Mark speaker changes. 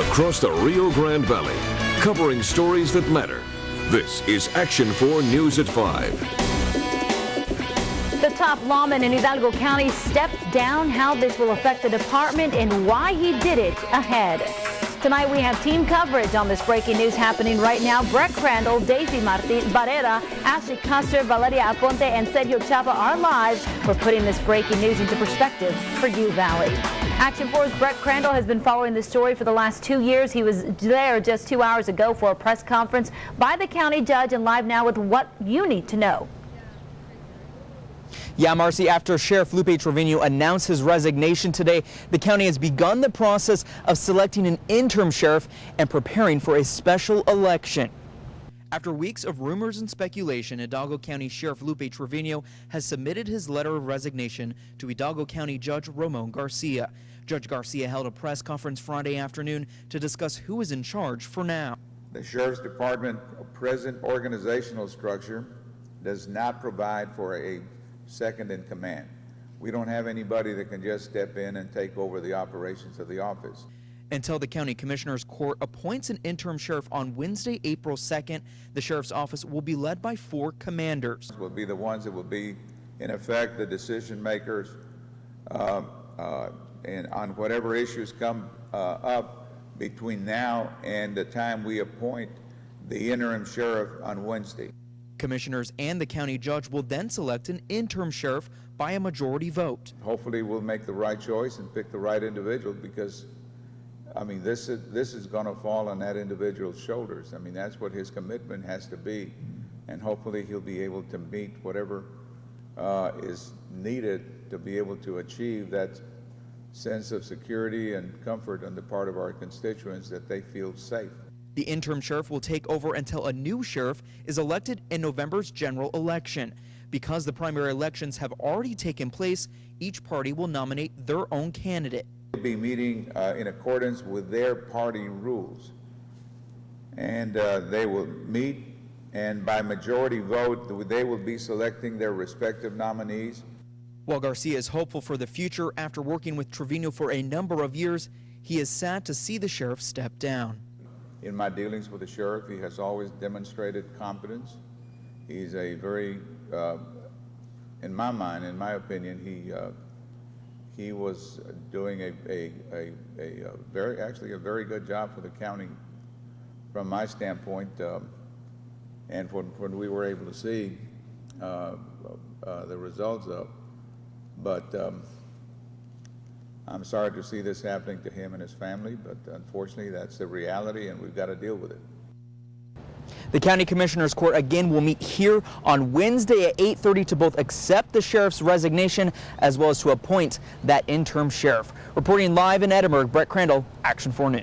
Speaker 1: across the Rio Grande Valley, covering stories that matter. This is Action 4 News at 5.
Speaker 2: The top lawman in Hidalgo County steps down. How this will affect the department and why he did it ahead. Tonight we have team coverage on this breaking news happening right now. Brett Crandall, Daisy Barrera, Ashley Custer, Valeria Aponte, and Sergio Chapa are live. We're putting this breaking news into perspective for you, Valley. Action 4's Brett Crandall has been following this story for the last 2 years. He was there just 2 hours ago for a press conference by the county judge, and live now with what you need to know.
Speaker 3: Yeah, Marcy, after Sheriff Lupe Trevino announced his resignation today, the county has begun the process of selecting an interim sheriff and preparing for a special election. After weeks of rumors and speculation, Hidalgo County Sheriff Lupe Trevino has submitted his letter of resignation to Hidalgo County Judge Ramon Garcia. Judge Garcia held a press conference Friday afternoon to discuss who is in charge for now.
Speaker 4: The Sheriff's Department present organizational structure does not provide for a second in command. We don't have anybody that can just step in and take over the operations of the office.
Speaker 3: Until the County Commissioner's Court appoints an interim sheriff on Wednesday, April 2nd, the sheriff's office will be led by 4 commanders.
Speaker 4: Will be the ones that will be, in effect, the decision makers and on whatever issues come up between now and the time we appoint the interim sheriff on Wednesday.
Speaker 3: Commissioners and the county judge will then select an interim sheriff by a majority vote.
Speaker 4: Hopefully we'll make the right choice and pick the right individual, because I mean this is going to fall on that individual's shoulders. I mean, that's what his commitment has to be, and hopefully he'll be able to meet whatever is needed to be able to achieve that sense of security and comfort on the part of our constituents that they feel safe.
Speaker 3: The interim sheriff will take over until a new sheriff is elected in November's general election. Because the primary elections have already taken place, each party will nominate their own candidate.
Speaker 4: They'll be meeting in accordance with their party rules, and they will meet, and by majority vote they will be selecting their respective nominees.
Speaker 3: While Garcia is hopeful for the future after working with Trevino for a number of years, he is sad to see the sheriff step down.
Speaker 4: In my dealings with the sheriff, he has always demonstrated competence. He's a very, in my mind, in my opinion, he was doing a very good job for the county from my standpoint, and when we were able to see the results of. But I'm sorry to see this happening to him and his family, but unfortunately that's the reality and we've got to deal with it.
Speaker 3: The County Commissioner's Court again will meet here on Wednesday at 8:30 to both accept the sheriff's resignation as well as to appoint that interim sheriff. Reporting live in Edinburgh, Brett Crandall, Action 4 News.